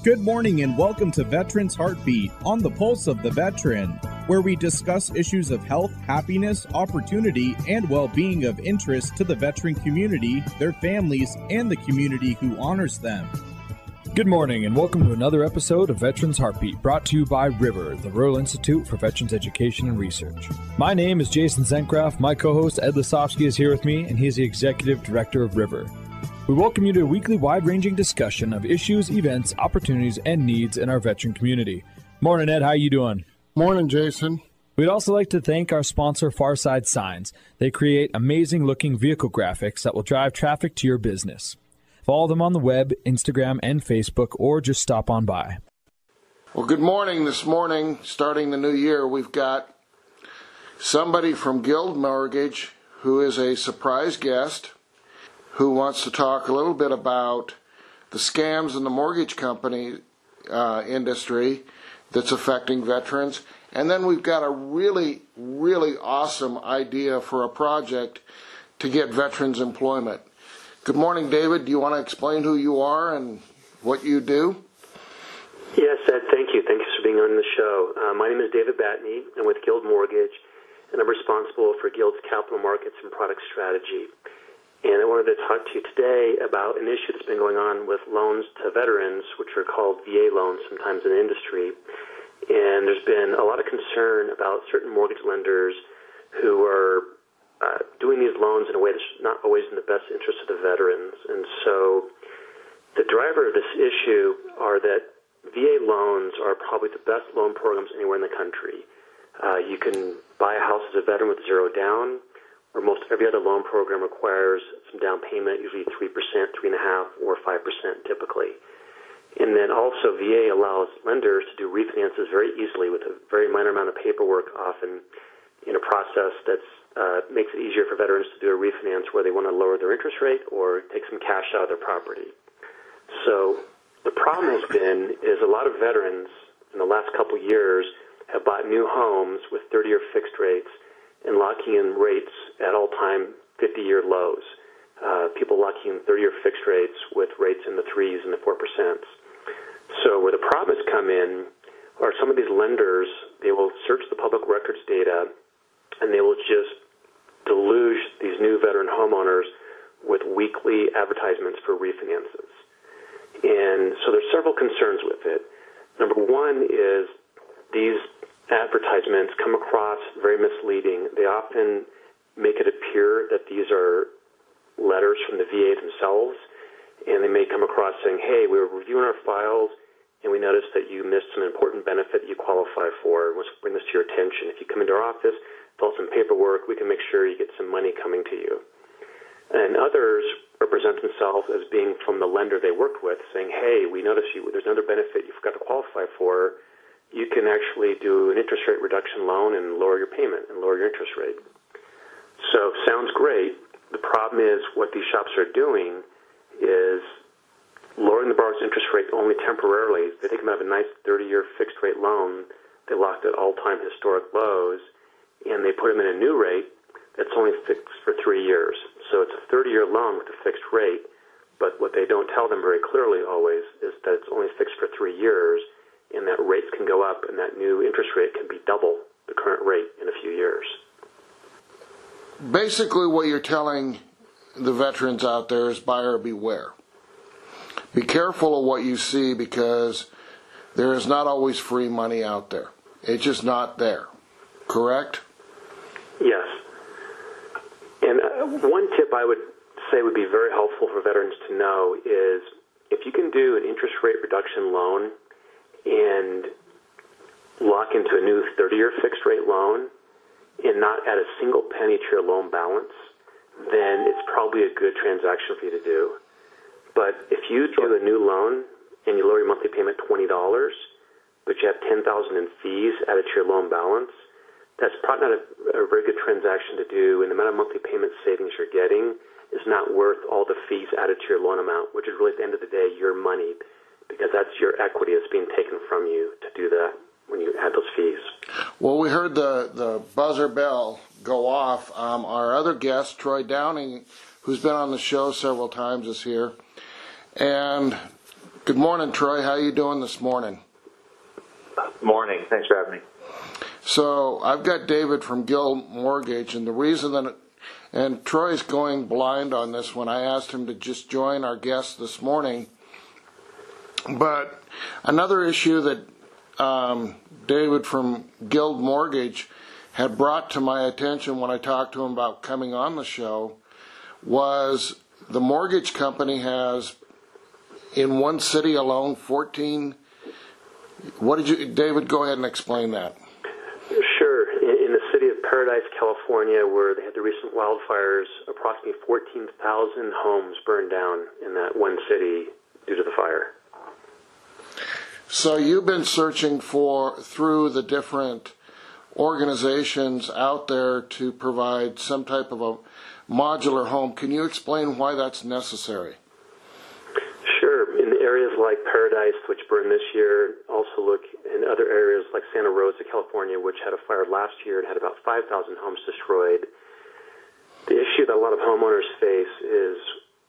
Good morning and welcome to Veterans Heartbeat on the Pulse of the Veteran, where we discuss issues of health, happiness, opportunity, and well-being of interest to the veteran community, their families, and the community who honors them. Good morning and welcome to another episode of Veterans Heartbeat, brought to you by River, the Rural Institute for Veterans Education and Research. My name is Jason Zencraft. My co-host Ed Lisofsky is here with me, and he is the Executive Director of River. We welcome you to a weekly wide-ranging discussion of issues, events, opportunities, and needs in our veteran community. Morning, Ed. How you doing? Morning, Jason. We'd also like to thank our sponsor, Farside Signs. They create amazing-looking vehicle graphics that will drive traffic to your business. Follow them on the web, Instagram, and Facebook, or just stop on by. Well, good morning. This morning, starting the new year, we've got somebody from Guild Mortgage who is a surprise guest who wants to talk a little bit about the scams in the mortgage company industry that's affecting veterans. And then we've got a really, really awesome idea for a project to get veterans employment. Good morning, David. Do you want to explain who you are and what you do? Yes, Ed, thank you. Thank you for being on the show. My name is David Batney. I'm with Guild Mortgage, and I'm responsible for Guild's capital markets and product strategy. And I wanted to talk to you today about an issue that's been going on with loans to veterans, which are called VA loans sometimes in the industry. And there's been a lot of concern about certain mortgage lenders who are doing these loans in a way that's not always in the best interest of the veterans. And so the driver of this issue are that VA loans are probably the best loan programs anywhere in the country. You can buy a house as a veteran with zero down, or most every other loan program requires some down payment, usually 3%, 3.5%, or 5% typically. And then also VA allows lenders to do refinances very easily with a very minor amount of paperwork, often in a process that makes it easier for veterans to do a refinance where they want to lower their interest rate or take some cash out of their property. So the problem has been is a lot of veterans in the last couple of years have bought new homes with 30-year fixed rates and locking in rates at all-time 50-year lows. People locking in 30-year fixed rates with rates in the 3s and the 4%. So where the problem has come in are some of these lenders, they will search the public records data and they will just deluge these new veteran homeowners with weekly advertisements for refinances. And so there's several concerns with it. Number one is these advertisements come across very misleading. They often make it appear that these are letters from the VA themselves, and they may come across saying, hey, we were reviewing our files, and we noticed that you missed some important benefit that you qualify for. Let's bring this to your attention. If you come into our office, fill out some paperwork, we can make sure you get some money coming to you. And others represent themselves as being from the lender they worked with, saying, hey, we noticed there's another benefit you forgot to qualify for. You can actually do an interest rate reduction loan and lower your payment and lower your interest rate. So sounds great. The problem is what these shops are doing is lowering the borrower's interest rate only temporarily. They take them out of a nice 30-year fixed rate loan. They locked at all-time historic lows, and they put them in a new rate that's only fixed for 3 years. So it's a 30-year loan with a fixed rate, but what they don't tell them very clearly always is that it's only fixed for 3 years, and that rates can go up, and that new interest rate can be double the current rate in a few years. Basically, what you're telling the veterans out there is buyer beware. Be careful of what you see because there is not always free money out there. It's just not there. Correct? Yes. And one tip I would say would be very helpful for veterans to know is if you can do an interest rate reduction loan and lock into a new 30-year fixed rate loan and not add a single penny to your loan balance, then it's probably a good transaction for you to do. But if you do a new loan and you lower your monthly payment $20, but you have $10,000 in fees added to your loan balance, that's probably not a very good transaction to do, and the amount of monthly payment savings you're getting is not worth all the fees added to your loan amount, which is really, at the end of the day, your money, because that's your equity that's being taken from you to do that when you add those fees. Well, we heard the buzzer bell go off. Our other guest, Troy Downing, who's been on the show several times, is here. And Good morning, Troy. How you doing this morning? Morning. Thanks for having me. So I've got David from Guild Mortgage, and the reason that, and Troy's going blind on this when I asked him to just join our guest this morning, but another issue that David from Guild Mortgage had brought to my attention when I talked to him about coming on the show was the mortgage company has, in one city alone, 14. David, go ahead and explain that. Sure. In the city of Paradise, California, where they had the recent wildfires, approximately 14,000 homes burned down in that one city due to the fire. So you've been searching through the different organizations out there to provide some type of a modular home. Can you explain why that's necessary? Sure. In areas like Paradise, which burned this year, also look in other areas like Santa Rosa, California, which had a fire last year and had about 5,000 homes destroyed. The issue that a lot of homeowners face is,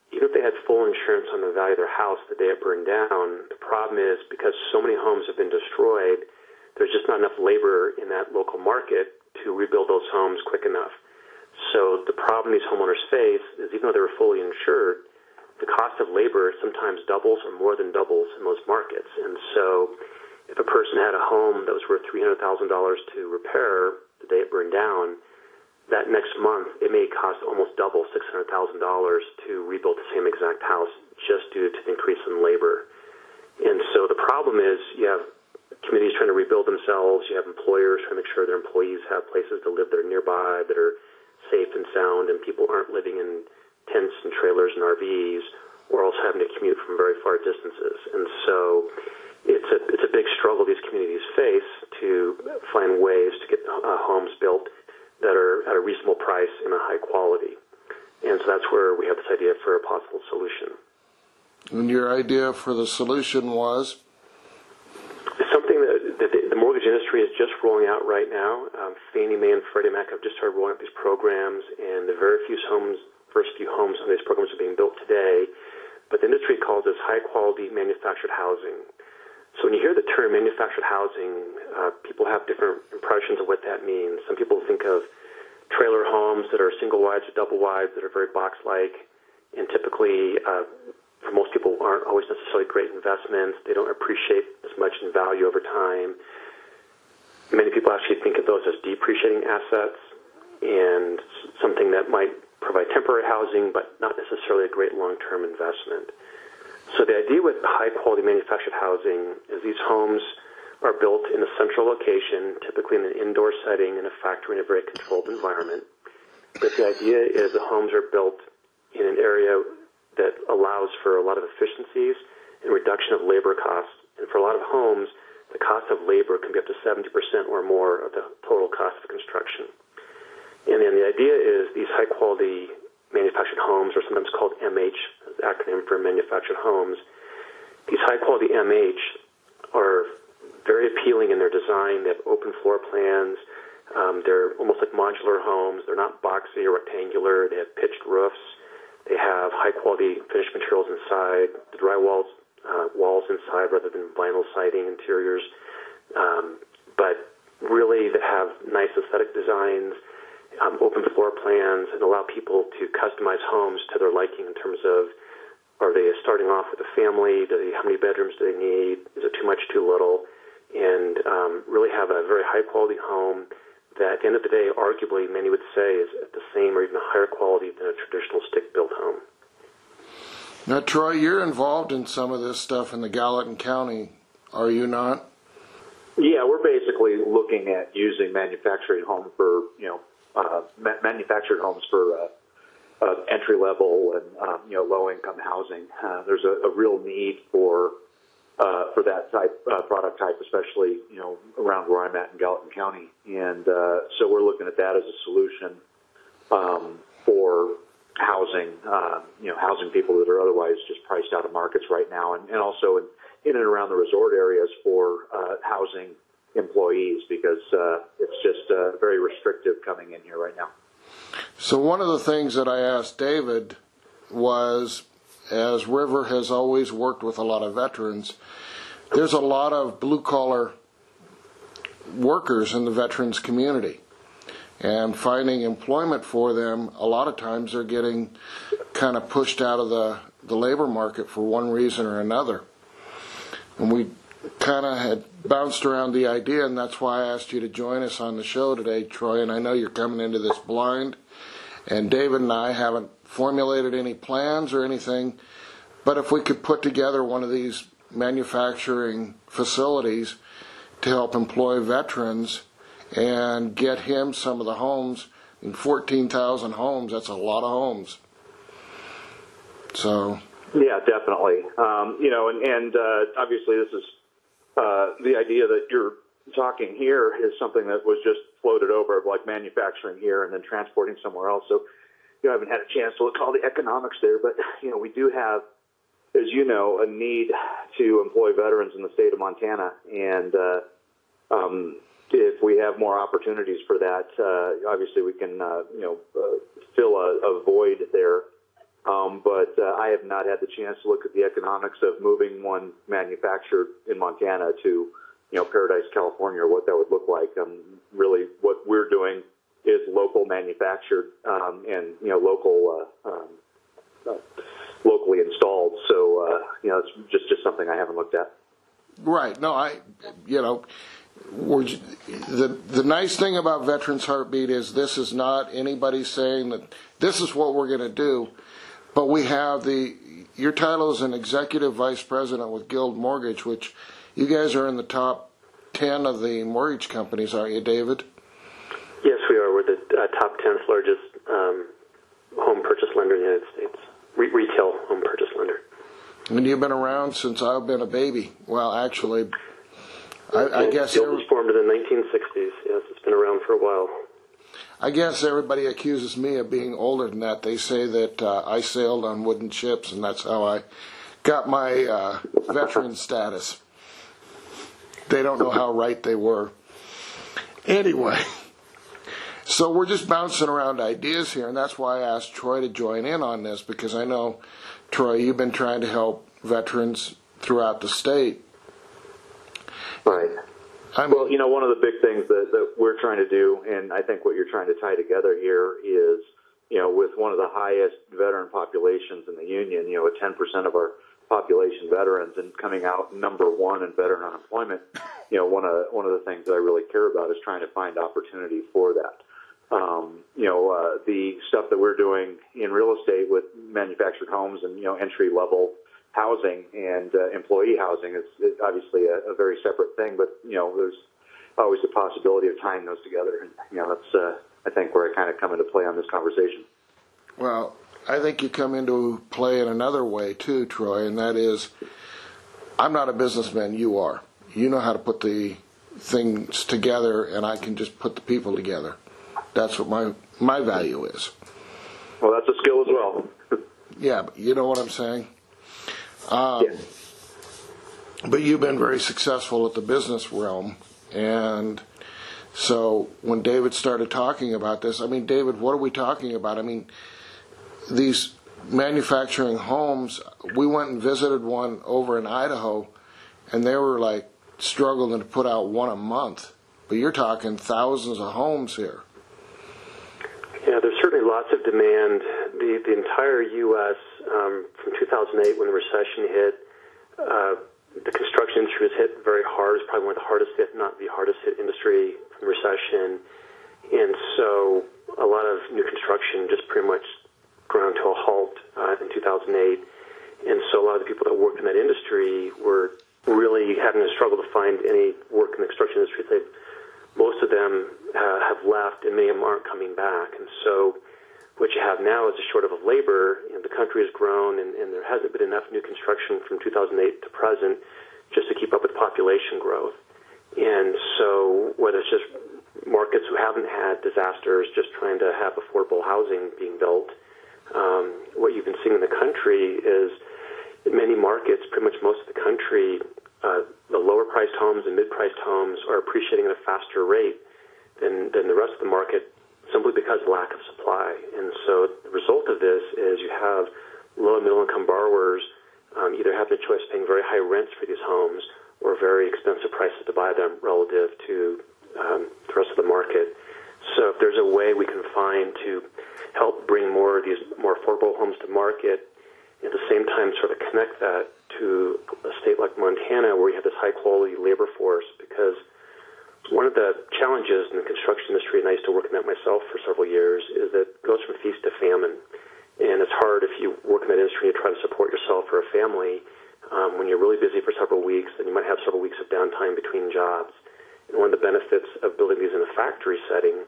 even if they had full insurance on the value of their house the day it burned down, the problem is because so many homes have been destroyed, there's just not enough labor in that local market to rebuild those homes quick enough. So the problem these homeowners face is, even though they were fully insured, the cost of labor sometimes doubles or more than doubles in those markets. And so if a person had a home that was worth $300,000 to repair the day it burned down, that next month it may cost almost double, $600,000 to rebuild the same exact house just due to the increase in labor. And so the problem is you have communities trying to rebuild themselves, you have employers trying to make sure their employees have places to live that are nearby, that are safe and sound, and people aren't living in tents and trailers and RVs, or else having to commute from very far distances. And so it's a big struggle these communities face to find ways to get homes built that are at a reasonable price and a high quality. And so that's where we have this idea for a possible solution. And your idea for the solution was? Something that the mortgage industry is just rolling out right now. Fannie Mae and Freddie Mac have just started rolling out these programs, and the first few homes on these programs are being built today. But the industry calls this high-quality manufactured housing. So when you hear the term manufactured housing, people have different impressions of what that means. Some people think of trailer homes that are single-wides or double-wides that are very box-like, and typically, for most people, aren't always necessarily great investments. They don't appreciate as much in value over time. Many people actually think of those as depreciating assets and something that might provide temporary housing, but not necessarily a great long-term investment. So the idea with high-quality manufactured housing is these homes are built in a central location, typically in an indoor setting in a factory in a very controlled environment. But the idea is the homes are built in an area that allows for a lot of efficiencies and reduction of labor costs. And for a lot of homes, the cost of labor can be up to 70% or more of the total cost of construction. And then the idea is these high-quality manufactured homes, or sometimes called MH, the acronym for manufactured homes, these high-quality MH are very appealing in their design. They have open floor plans. They're almost like modular homes. They're not boxy or rectangular. They have pitched roofs. They have high-quality finished materials inside, the drywall walls inside rather than vinyl siding interiors. But really they have nice aesthetic designs, open floor plans, and allow people to customize homes to their liking in terms of, are they starting off with a family? How many bedrooms do they need? Is it too much, too little? And really have a very high-quality home that, at the end of the day, arguably, many would say is at the same or even a higher quality than a traditional stick-built home. Now, Troy, you're involved in some of this stuff in the Gallatin County, are you not? Yeah, we're basically looking at using manufactured homes for, manufactured homes for entry level and low-income housing. There's a real need for that type product type, especially around where I'm at in Gallatin County, and so we're looking at that as a solution for housing, housing people that are otherwise just priced out of markets right now, and also in and around the resort areas for housing employees, because it's just very restrictive coming in here right now. So one of the things that I asked David was, as River has always worked with a lot of veterans, there's a lot of blue-collar workers in the veterans community. And finding employment for them, a lot of times they're getting kind of pushed out of the labor market for one reason or another. And we kind of had bounced around the idea, and that's why I asked you to join us on the show today, Troy. And I know you're coming into this blind, and David and I haven't formulated any plans or anything, but if we could put together one of these manufacturing facilities to help employ veterans and get him some of the homes, in 14,000 homes, that's a lot of homes. So. Yeah, definitely. And obviously this is the idea that you're talking here is something that was just floated over, like manufacturing here and then transporting somewhere else. So, I haven't had a chance to look at all the economics there, but, we do have, as you know, a need to employ veterans in the state of Montana. And if we have more opportunities for that, obviously we can, fill a void there. But I have not had the chance to look at the economics of moving one manufactured in Montana to, Paradise, California, or what that would look like. Really, what we're doing is local manufactured and locally installed. So it's just something I haven't looked at. Right. No, the nice thing about Veterans Heartbeat is this is not anybody saying that this is what we're going to do. But we have your title is an executive vice president with Guild Mortgage, which you guys are in the top 10 of the mortgage companies, aren't you, David? Yes, we are. We're the top 10th largest home purchase lender in the United States, retail home purchase lender. And you've been around since I've been a baby. Well, actually, I guess... Guild was formed in the 1960s. Yes, it's been around for a while. I guess everybody accuses me of being older than that. They say that I sailed on wooden ships, and that's how I got my veteran status. They don't know how right they were. Anyway, so we're just bouncing around ideas here, and that's why I asked Troy to join in on this, because I know, Troy, you've been trying to help veterans throughout the state. Right. Well, one of the big things that we're trying to do, and I think what you're trying to tie together here is, with one of the highest veteran populations in the union, with 10% of our population veterans, and coming out number one in veteran unemployment, one of the things that I really care about is trying to find opportunity for that. The stuff that we're doing in real estate with manufactured homes and, entry level housing and employee housing is obviously a very separate thing, but there's always the possibility of tying those together, and that's I think where I kind of come into play on this conversation. Well, I think you come into play in another way too, Troy, and that is, I'm not a businessman, you are. You know how to put the things together, and I can just put the people together. That's what my value is. Well, that's a skill as well. Yeah, but you know what I'm saying? Yes. But you've been very successful at the business realm, and so when David started talking about this, David, what are we talking about? These manufacturing homes, we went and visited one over in Idaho, and they were like struggling to put out one a month. But you're talking thousands of homes here. Yeah, there's certainly lots of demand. The entire U.S. From 2008 when the recession hit, the construction industry was hit very hard. It's probably one of the hardest, if not the hardest hit industry from the recession. And so a lot of new construction just pretty much ground to a halt in 2008. And so a lot of the people that worked in that industry were really having to struggle to find any work in the construction industry. Most of them have left, and many of them aren't coming back. And so what you have now is a shortage of labor. The country has grown, and there hasn't been enough new construction from 2008 to present just to keep up with population growth. And so whether it's just markets who haven't had disasters, just trying to have affordable housing being built, what you've been seeing in the country is in many markets, pretty much most of the country, the lower-priced homes and mid-priced homes are appreciating at a faster rate than the rest of the market, simply because of lack of supply. And so the result of this is you have low and middle income borrowers either have the choice of paying very high rents for these homes or very expensive prices to buy them relative to the rest of the market. So if there's a way we can find to help bring more of these more affordable homes to market, at the same time sort of connect that to a state like Montana where you have this high-quality labor force, because one of the challenges in the construction industry, and I used to work in that myself for several years, is that it goes from feast to famine. And it's hard if you work in that industry and you try to support yourself or a family when you're really busy for several weeks, then you might have several weeks of downtime between jobs. And one of the benefits of building these in a factory setting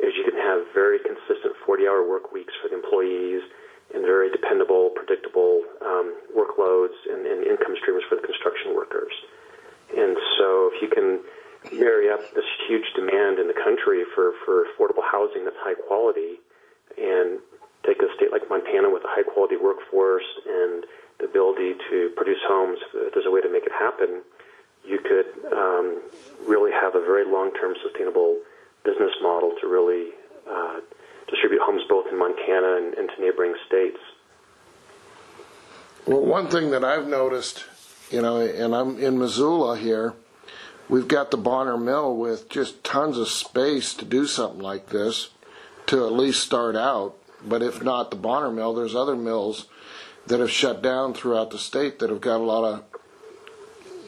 is you can have very consistent 40-hour work weeks for the employees and very dependable, predictable workloads and income streams for the construction workers. And so if you can marry up this huge demand in the country for affordable housing that's high quality and take a state like Montana with a high-quality workforce and the ability to produce homes, if there's a way to make it happen, you could really have a very long-term sustainable business model to really distribute homes both in Montana and to neighboring states. Well, one thing that I've noticed, and I'm in Missoula here, we've got the Bonner Mill with just tons of space to do something like this, to at least start out. But if not the Bonner Mill, there's other mills that have shut down throughout the state that have got a lot of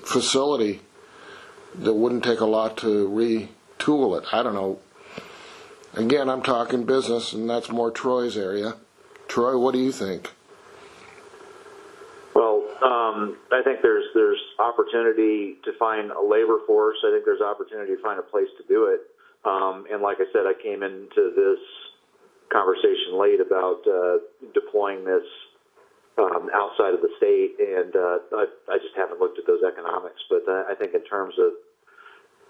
facility that wouldn't take a lot to retool it. I don't know. Again, I'm talking business, and that's more Troy's area. Troy, what do you think? Well, I think there's opportunity to find a labor force. I think there's opportunity to find a place to do it. And like I said, I came into this conversation late about deploying this outside of the state, and I just haven't looked at those economics. But I think in terms of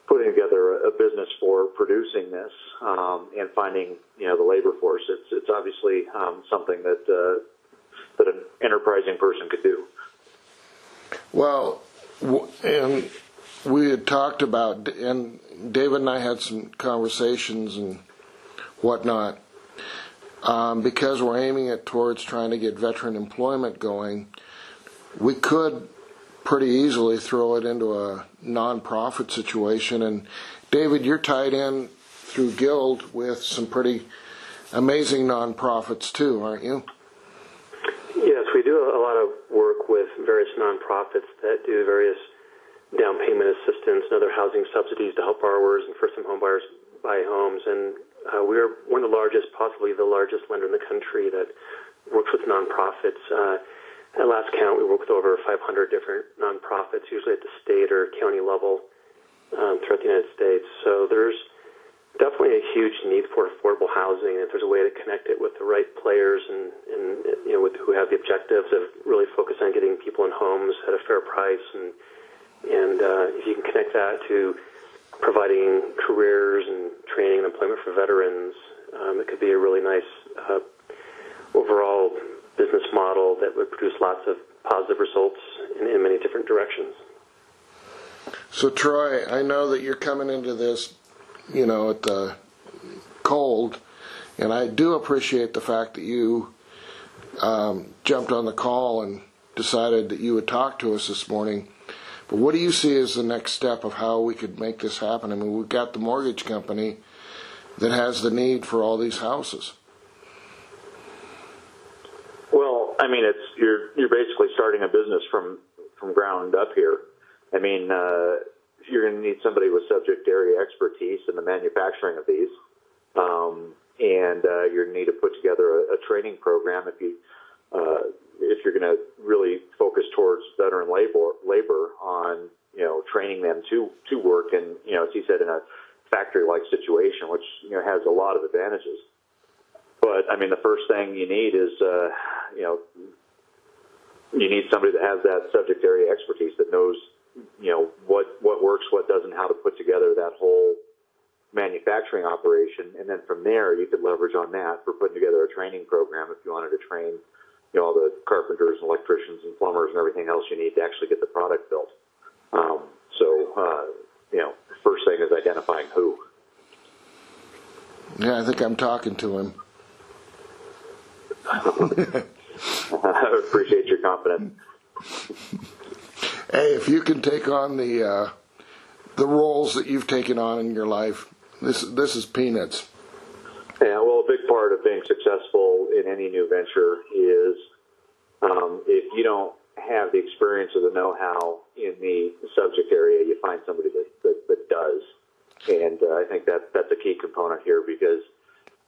putting together a business for producing this and finding the labor force, it's obviously something that an enterprising person could do. Well, and we had talked about, and David and I had some conversations and whatnot, because we're aiming it towards trying to get veteran employment going, we could pretty easily throw it into a nonprofit situation. And David, you're tied in through Guild with some pretty amazing nonprofits too, aren't you? Yes, we do a lot of work with various nonprofits that do various down payment assistance and other housing subsidies to help borrowers and first-time home buyers buy homes. And we're one of the largest, possibly the largest lender in the country that works with nonprofits. At last count, we work with over 500 different nonprofits, usually at the state or county level throughout the United States. So there's definitely a huge need for affordable housing. If there's a way to connect it with the right players and with who have the objectives of really focusing on getting people in homes at a fair price, and if you can connect that to providing careers and training and employment for veterans, it could be a really nice overall business model that would produce lots of positive results in many different directions. So Troy, I know that you're coming into this, at the cold, and I do appreciate the fact that you jumped on the call and decided that you would talk to us this morning. But what do you see as the next step of how we could make this happen? I mean, we've got the mortgage company that has the need for all these houses. Well, I mean, you're basically starting a business from ground up here. I mean, you're going to need somebody with subject area expertise in the manufacturing of these, and you're going to need to put together a training program if you're going to really focus towards veteran labor on training them to work in as he said, in a factory-like situation, which has a lot of advantages. But I mean, the first thing you need is you need somebody that has that subject area expertise that knows what works, what doesn't, how to put together that whole manufacturing operation, and then from there you could leverage on that for putting together a training program if you wanted to train all the carpenters and electricians and plumbers and everything else you need to actually get the product built. The first thing is identifying who. Yeah, I think I'm talking to him. I appreciate your confidence. Hey, if you can take on the roles that you've taken on in your life, this is peanuts. Yeah, well, a big part of being successful in any new venture is if you don't have the experience or the know-how in the subject area, you find somebody that does. And I think that's a key component here because,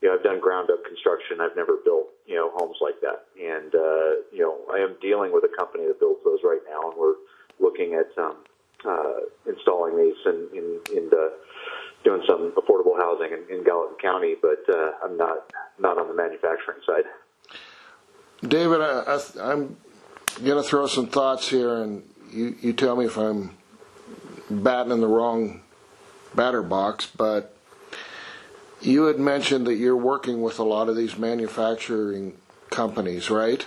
I've done ground-up construction. I've never built, homes like that. And, I am dealing with a company that builds those right now, and we're looking at installing these in doing some affordable housing in Gallatin County, but I'm not on the manufacturing side. David, I'm going to throw some thoughts here, and you tell me if I'm batting in the wrong batter box, but you had mentioned that you're working with a lot of these manufacturing companies, right?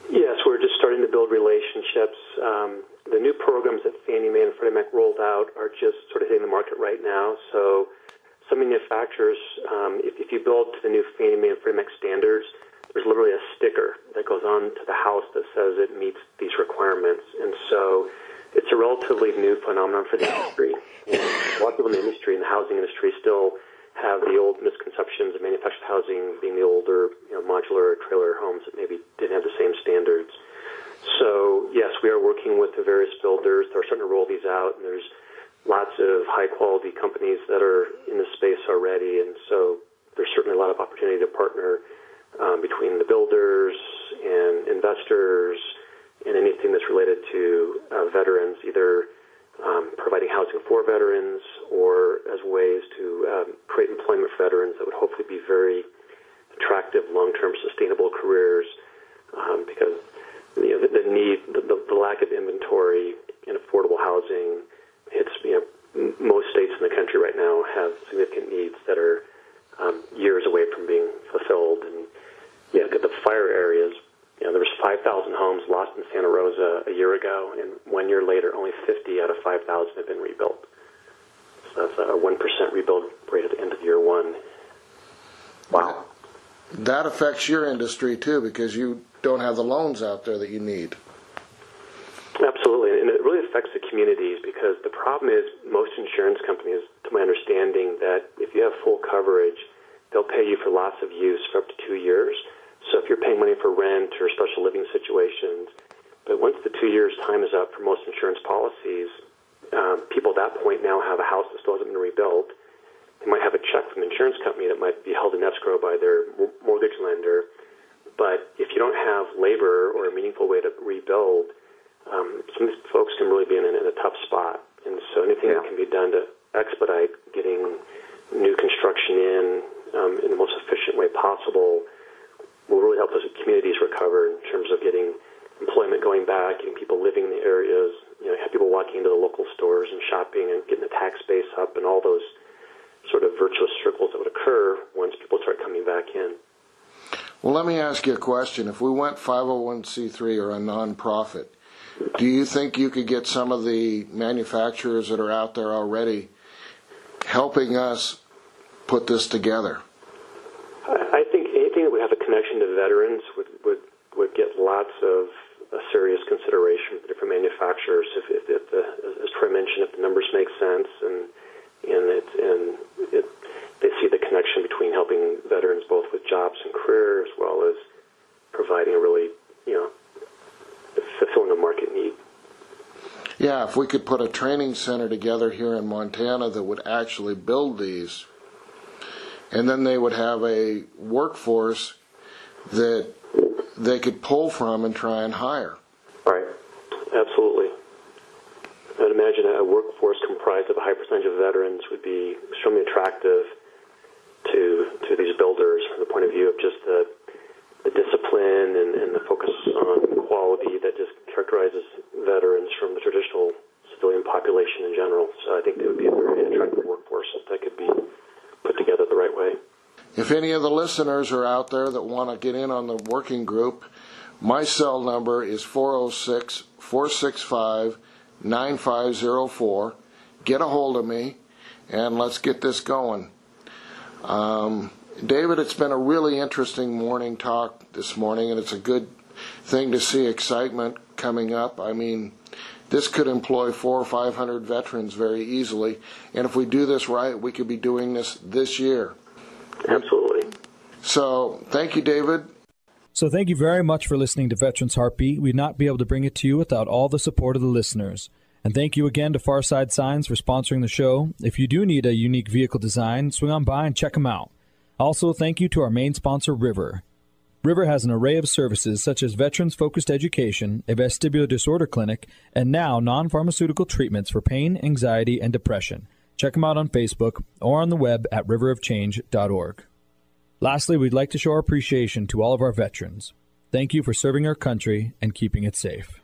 Yes, we're just starting to build relationships. The new programs that Fannie Mae and Freddie Mac rolled out are just sort of hitting the market right now. So some manufacturers, if you build to the new Fannie Mae and Freddie Mac standards, there's literally a sticker that goes on to the house that says it meets these requirements. And so it's a relatively new phenomenon for the industry. And a lot of people in the industry, in the housing industry, still have the old misconceptions of manufactured housing being the older, modular trailer homes that maybe didn't have the same standards. So, yes, we are working with the various builders. They're starting to roll these out, and there's lots of high-quality companies that are in the space already. And so there's certainly a lot of opportunity to partner between the builders and investors and anything that's related to veterans, either providing housing for veterans or as ways to create employment for veterans that would hopefully be very attractive, long-term, sustainable careers because the need, the lack of inventory in affordable housing hits, most states in the country right now have significant needs that are years away from being fulfilled. And look at the fire areas. There was 5,000 homes lost in Santa Rosa a year ago, and 1 year later, only 50 out of 5,000 have been rebuilt. So that's a 1% rebuild rate at the end of year one. Wow. That affects your industry, too, because you don't have the loans out there that you need. Absolutely, and it really affects the communities because the problem is most insurance companies, to my understanding, that if you have full coverage, they'll pay you for loss of use for up to 2 years. So if you're paying money for rent or special living situations, but once the 2 years' time is up for most insurance policies, people at that point now have a house that still hasn't been rebuilt. They might have a check from the insurance company that might be held in escrow by their mortgage lender. But if you don't have labor or a meaningful way to rebuild, some of these folks can really be in a tough spot. And so anything that can be done to expedite getting new construction in the most efficient way possible will really help those communities recover in terms of getting employment going back, getting people living in the areas, have people walking into the local stores and shopping and getting the tax base up and all those sort of virtuous circles that would occur once people start coming back in. Well, let me ask you a question. If we went 501c3 or a nonprofit, do you think you could get some of the manufacturers that are out there already helping us put this together? I think anything that would have a connection to veterans would get lots of serious consideration from different manufacturers. If as Troy mentioned, if the numbers make sense and they see the connection between helping veterans both with jobs and career as well as providing a really, fulfilling a market need. Yeah, if we could put a training center together here in Montana that would actually build these, and then they would have a workforce that they could pull from and try and hire. Right, absolutely. I'd imagine a workforce comprised of a high percentage of veterans would be extremely attractive to these builders from the point of view of just the discipline and the focus on quality that just characterizes veterans from the traditional civilian population in general. So I think they would be a very attractive workforce that could be put together the right way. If any of the listeners are out there that want to get in on the working group, my cell number is 406-465-9504. Get a hold of me, and let's get this going. David, it's been a really interesting morning talk this morning, and it's a good thing to see excitement coming up. I mean, this could employ 400 or 500 veterans very easily, and if we do this right, we could be doing this year. Absolutely. So, thank you, David. So thank you very much for listening to Veterans Heartbeat. We'd not be able to bring it to you without all the support of the listeners. And thank you again to Farside Signs for sponsoring the show. If you do need a unique vehicle design, swing on by and check them out. Also, thank you to our main sponsor, River. River has an array of services such as veterans-focused education, a vestibular disorder clinic, and now non-pharmaceutical treatments for pain, anxiety, and depression. Check them out on Facebook or on the web at riverofchange.org. Lastly, we'd like to show our appreciation to all of our veterans. Thank you for serving our country and keeping it safe.